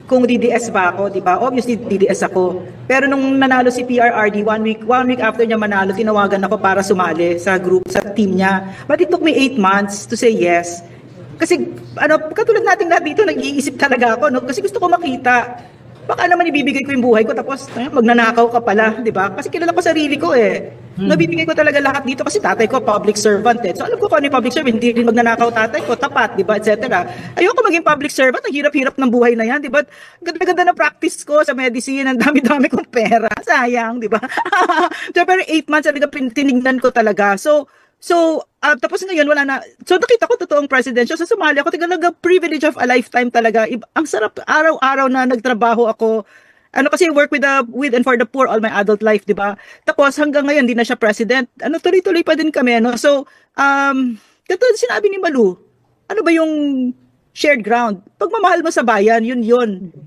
kung DDS ba ako, di ba? Obviously, DDS ako. Pero nung nanalo si PRRD, one week after niya manalo, tinawagan ako para sumali sa group, sa team niya. But it took me 8 months to say yes. Kasi, katulad nating lahat dito, nag-iisip talaga ako, no? Kasi gusto ko makita. Baka naman ibibigay ko yung buhay ko, tapos magnanakaw ka pala, di ba? Kasi kilala ko sarili ko eh. Nabibigay ko talaga lahat dito kasi tatay ko public servant eh. So alam ko kung ano yung public servant, hindi rin magnanakaw tatay ko, tapat, di ba, etc. Ayoko maging public servant, ang hirap-hirap ng buhay na yan, di ba? Ganda-ganda na practice ko sa medicine, ang dami-dami kong pera, sayang, di ba? Pero 8 months talaga tinignan ko talaga. Tapos ngayon wala na. So nakita ko totoong presidential sa Somalia ko, talaga privilege of a lifetime talaga. Ang sarap araw-araw na nagtrabaho ako. Kasi work with and for the poor all my adult life, 'di ba? Tapos hanggang ngayon hindi na siya president. Tuloy-tuloy pa din kami, no. So, katulad sinabi ni Malu, ano ba yung shared ground? Pagmamahal mo sa bayan, yun.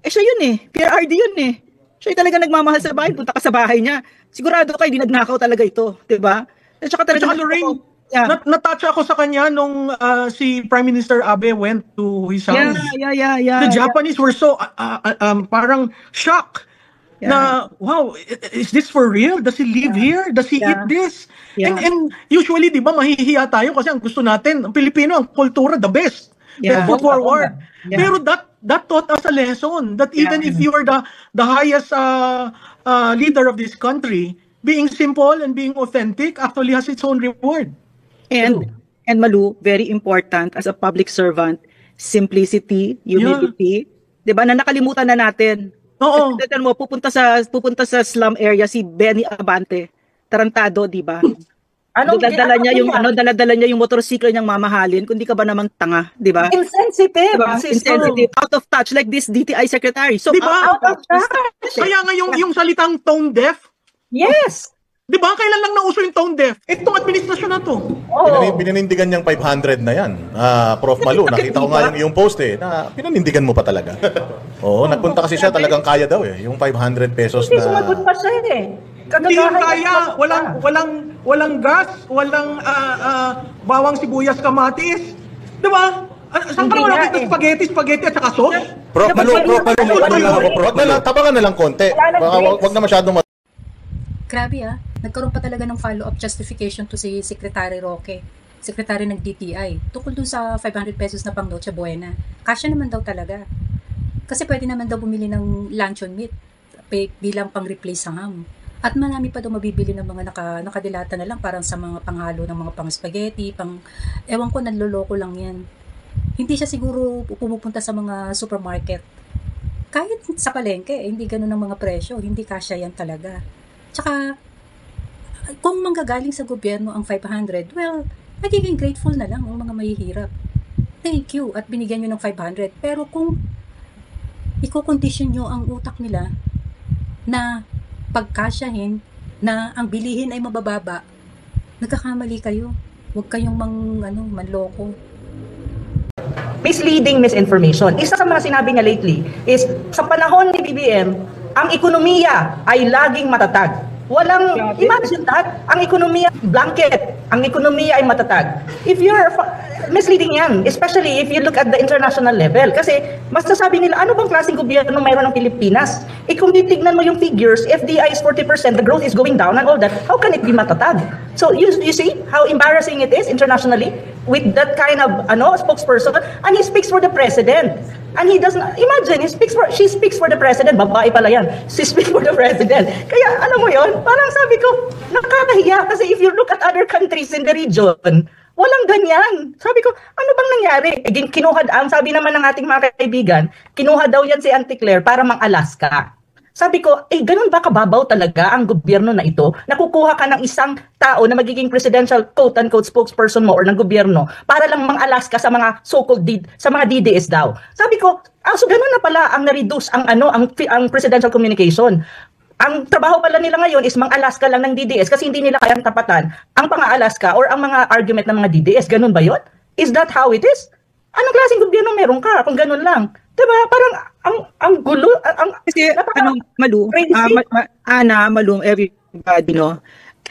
Siya yun eh. PRRD yun eh. Siya talaga nagmamahal sa bayan, punta ka sa bahay niya. Sigurado ka hindi nagnakaw talaga ito, 'di ba? At saka talaga Lorraine, natouch ako sa kanya nung si Prime Minister Abe went to his house. Yeah. The Japanese were so parang shocked na, wow, is this for real? Does he live here? Does he eat this? And usually, di ba, mahihiya tayo kasi ang gusto natin, ang Pilipino, ang kultura, the best. Let's move forward. Pero that taught us a lesson that even if you are the highest leader of this country, being simple and being authentic actually has its own reward. And Malu, very important as a public servant, simplicity, humility, 'di ba? Na nakalimutan na natin. Oo. Kasi mo pupunta sa slum area si Benny Abante. Tarantado, 'di ba? Dala-dala niya yung motorsiklo niyang mamahalin, kundi ka ba namang tanga, 'di ba? Insensitive. Diba? Insensitive, out of touch like this DTI secretary. So, diba? Out of touch. Kaya nga yung salitang tone deaf. Yes. Di ba? Kailan lang nauso yung tone deaf? Itong administrasyon na to. Pinanindigan niyang 500 na yan. Prof. Malu, nakita ko nga yung post eh, na pinanindigan mo pa talaga. Oo, nagpunta kasi siya, talagang kaya daw eh. Yung 500 pesos na... Sumagot pa siya eh. Hindi yung kaya. Walang gas, walang bawang sibuyas kamatis. Di ba? Saan ka naman nakita spaghetti at saka sauce? Prof. Malu, tabangan na lang konti. Wag na masyadong... Grabe nagkaroon pa talaga ng follow-up justification to si Secretary Roque, Secretary ng DTI, tukol dun sa 500 pesos na pang Noche Buena. Kasya naman daw talaga. Kasi pwede naman daw bumili ng luncheon meat bilang pang-replace sa ham. At marami pa daw mabibili ng mga nakadilata na lang, parang sa mga panghalo ng mga pang-spaghetti, ewan ko, nanloloko lang yan. Hindi siya siguro pumupunta sa mga supermarket. Kahit sa palengke, hindi ganun ang mga presyo, hindi kasya yan talaga. Tsaka, kung manggagaling sa gobyerno ang 500, well, magiging grateful na lang ang mga mahihirap. Thank you, at binigyan nyo ng 500. Pero kung i-condition nyo ang utak nila na pagkasyahin na ang bilihin ay mabababa, nagkakamali kayo. Huwag kayong manloko. Misleading misinformation. Isa sa mga sinabi niya lately is, sa panahon ni BBM, ang ekonomiya ay laging matatag. Imagine that, ang ekonomiya blanket, ang ekonomiya ay matatag. If you're misleading yan, especially if you look at the international level. Kasi mas sasabi nila, ano bang klaseng gobyerno mayroon ng Pilipinas? Kung titignan mo yung figures, FDI is 40%, the growth is going down and all that, how can it be matatag? So you see how embarrassing it is internationally with that kind of spokesperson, and he speaks for the president. And he doesn't, imagine, she speaks for the president, babae pala yan, she speaks for the president. Kaya, mo yon, parang sabi ko, nakakahiya, kasi if you look at other countries in the region, walang ganyan. Sabi ko, ano bang nangyari? Ang sabi naman ng ating mga kaibigan, kinuha daw yan si Auntie Claire para mang-Alaska. Sabi ko, ganun ba kababaw talaga ang gobyerno na ito? Nakukuha ka ng isang tao na magiging presidential quote-unquote spokesperson mo or ng gobyerno para lang mang-Alaska sa mga so-called sa mga DDS daw. Sabi ko, so ganun na pala ang na-reduce ang presidential communication. Ang trabaho pala nila ngayon is mang-Alaska lang ng DDS kasi hindi nila kayang tapatan ang pang-Alaska or ang mga argument ng mga DDS. Ganun ba yon? Is that how it is? Anong klaseng gobyerno meron ka kung ganun lang? Diba? Parang ang gulo. Kasi, Malu, Ana, Malu, everybody, no?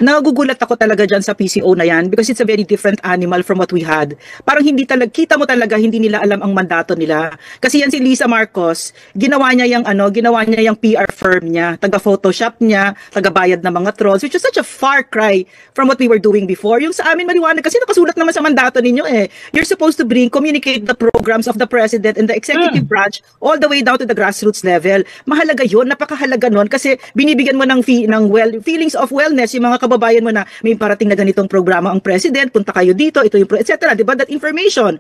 nagugulat ako talaga dyan sa PCO na yan because it's a very different animal from what we had. Parang hindi talaga, kita mo talaga hindi nila alam ang mandato nila. Kasi yan si Lisa Marcos, ginawa niya yung PR firm niya, taga-photoshop niya, taga-bayad ng mga trolls, which is such a far cry from what we were doing before. Yung sa amin maliwanag kasi nakasulat naman sa mandato ninyo eh. You're supposed to communicate the programs of the president and the executive branch all the way down to the grassroots level. Mahalaga yun, napakahalaga nun kasi binibigyan mo ng feelings of wellness yung mga kababayan mo na may parating na ganitong programa ang president, punta kayo dito, ito yung etc. Diba? That information.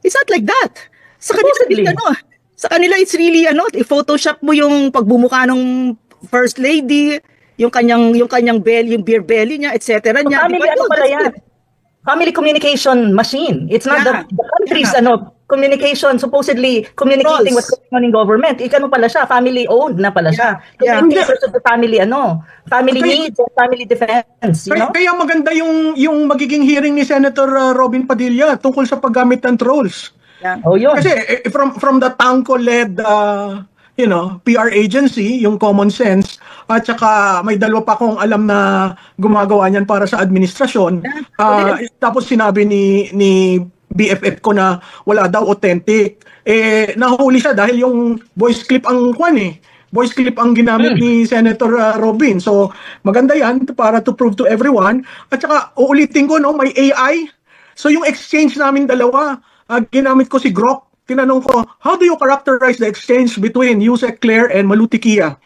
It's not like that. Sa kanila, it's really i-photoshop mo yung pagbumuka ng first lady, yung kanyang belly, yung beer belly niya, etc. So, niya. family, diba? pala yan? Family communication machine. It's not the country's communication, supposedly communicating what's going on in government. Ikano pala siya, family owned na pala siya. Communicators of the family, family needs and family defense, you know? Kaya maganda yung magiging hearing ni Senator Robin Padilla tungkol sa paggamit ng trolls. Yeah. Oh, yun. Kasi from the Tangko-led PR agency, yung Common Sense, at saka may dalawa pa akong alam na gumagawa niyan para sa administrasyon. Tapos sinabi ni BFF ko na wala daw authentic. Nahuli siya dahil yung voice clip ang voice clip ang ginamit ni Senator Robin. So maganda yan para to prove to everyone. At saka uulitin ko, may AI. So yung exchange namin dalawa, ginamit ko si Grok. Tinanong ko, how do you characterize the exchange between Yusek Claire and Maluti Kia?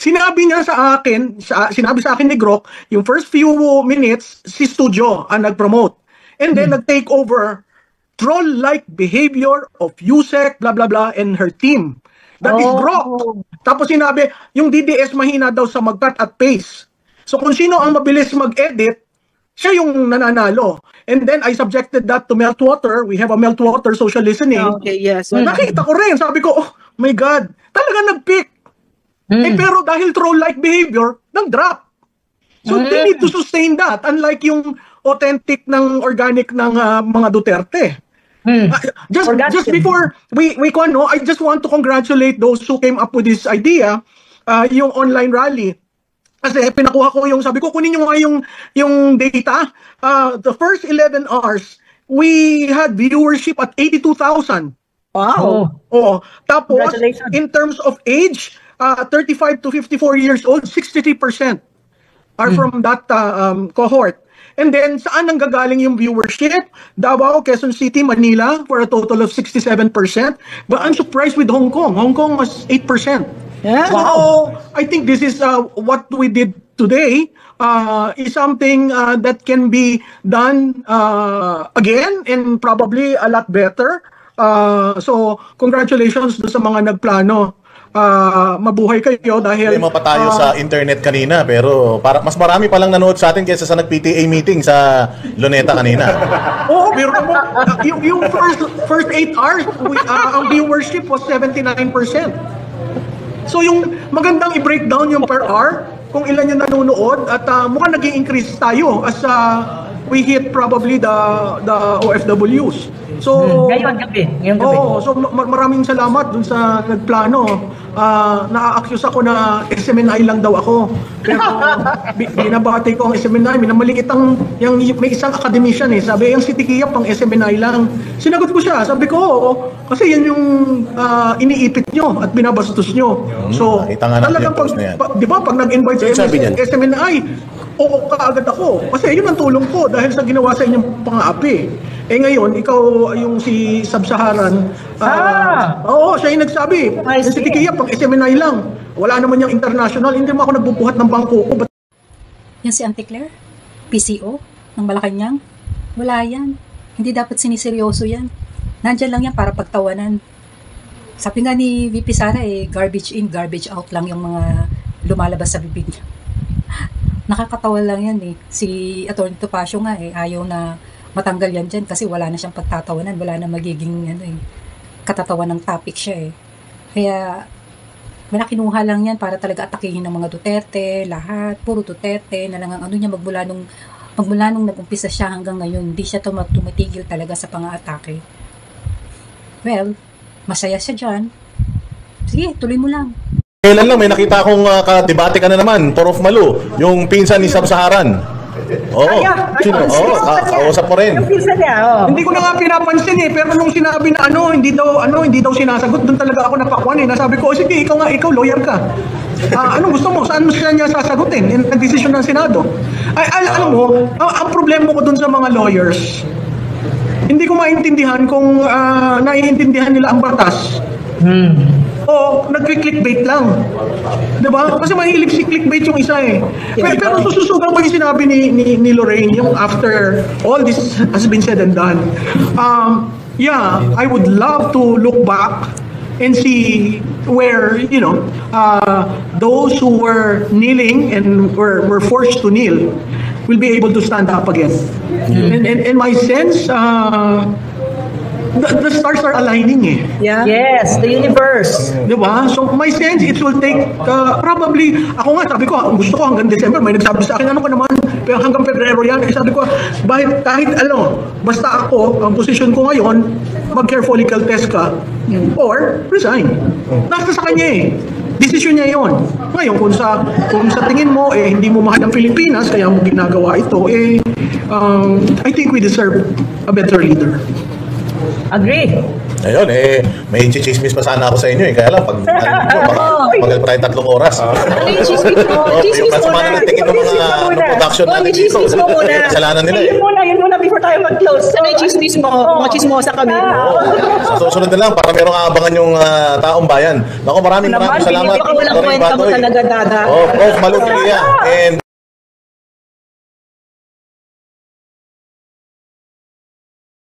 Sinabi sa akin ni Grok, yung first few minutes, si Studio ang nag-promote. And then nag-take over troll-like behavior of Yusek, blah, blah, blah, and her team. That is Grok. Tapos sinabi, yung DDS mahina daw sa mag-cut at pace. So kung sino ang mabilis mag-edit, siya yung nananalo. And then I subjected that to Meltwater. We have a Meltwater social listening. Okay, yes. So, nakita ko rin. Sabi ko, oh my God, talaga nag-pick. Pero dahil troll-like behavior, nag-drop. So they need to sustain that. Unlike yung authentic ng organic ng mga Duterte. Just before we I just want to congratulate those who came up with this idea, yung online rally. Kasi pinakuha ko sabi ko, kunin nyo nga yung data. The first 11 hours, we had viewership at 82,000. Wow. Oo. Tapos, in terms of age, 35 to 54 years old, 63% are from that cohort. And then, saan nanggagaling yung viewership? Davao, Quezon City, Manila, for a total of 67%. But I'm surprised with Hong Kong. Hong Kong was 8%. Yeah. So, I think this is what we did today is something that can be done again and probably a lot better. So, congratulations do sa mga nagplano. Mabuhay kayo dahil Hindi mo pa tayo sa internet kanina pero mas marami pa lang nanood sa atin kaysa sa nag-PTA meeting sa Luneta kanina. Oo, pero yung first 8 hours, ang viewership was 79%. So yung magandang i-breakdown yung per hour, kung ilan yung nanonood at mukhang nag-i-increase tayo as we hit probably the OFWs. So Ngayon gabi. So maraming salamat dun sa nagplano. Na-accuse ako na SMNI lang daw ako. Pero binabati ko ang SMNI, minamaliit may isang academician sabi yung City Kia pang SMNI lang. Sinagot ko siya, sabi ko kasi yan yung iniipit nyo at binabastos nyo. So talagang di ba pag nag-invite sa SMNI, oo kaagad ako. Kasi yun ang tulong ko dahil sa ginawa sa inyong pang-aapi. Ngayon, ikaw yung si Sub-Saharan. Oo, siya yung nagsabi. Yung si Tikiya, pang SMNI lang. Wala naman yung international. Hindi mo ako nagbubuhat ng bangko ko. Yan si Auntie Claire? PCO? Ng Malacanang? Wala yan. Hindi dapat siniseryoso yan. Nandyan lang yan para pagtawanan. Sabi nga ni VP Sara, garbage in, garbage out lang yung mga lumalabas sa bibig niya. Nakakatawa lang yan Si Atty. Topacio nga ayaw na matanggal yan dyan kasi wala na siyang pagtatawanan, wala na magiging katatawan ng topic siya Kaya wala, kinuha lang yan para talaga atakihin ng mga Duterte, lahat, puro Duterte na lang ang niya magmula nung nag-umpisa siya hanggang ngayon, hindi siya tumatigil talaga sa pang-aatake. Well, masaya siya dyan. Sige, tuloy mo lang. Kailan lang may nakita akong kadebate ka na naman, Torof Malu, yung pinsan ni Sub-Saharan. Oo. Sino? Oo, kausap mo rin. Yung pinsan niya, Hindi ko na nga pinapansin pero nung sinabi na hindi daw sinasagot, doon talaga ako napakwan Nasabi ko, sige, ikaw lawyer ka. Anong gusto mo? Saan mo niya sasagutin? In ang desisyon ng Senado. Alam mo, ang problema ko doon sa mga lawyers, hindi ko maintindihan kung naiintindihan nila ang batas. O nag-clickbait lang. Diba? Kasi mahilig si clickbait yung isa Pero sususugan ko yung sinabi ni Lorraine, yung after all this has been said and done. Yeah, I would love to look back and see where, those who were kneeling and were forced to kneel will be able to stand up again. And my sense, the stars are aligning Yes, the universe. Diba? So my sense, it will take probably, ako nga sabi ko, gusto ko hanggang December, may nagsabi sa akin, ano ka naman, pero hanggang Pebrero yan, sabi ko, kahit basta ako, ang position ko ngayon, mag-hair follicle test ka, or resign. Nasa sa kanya Desisyon niya yon. Ngayon, kung sa tingin mo, hindi mo mahal ang Pilipinas, kaya mo ginagawa ito, I think we deserve a better leader. Agree. Ayun, may chichismis pa sana ako sa inyo kaya lang, pag magal pa tayo 3 oras. Ano yung chismis mo? Chismis mo na. Tingin ng mga production natin dito. Chismis mo muna. Kasalanan nila Yun muna before tayo mag-close. Ano yung chismis mo? Mga chismosa kami. Sa susunod na lang, para merong aabangan yung taong bayan. Naku, maraming salamat. Baka walang kwenta mo talaga, Dada. Prof. Malutia. And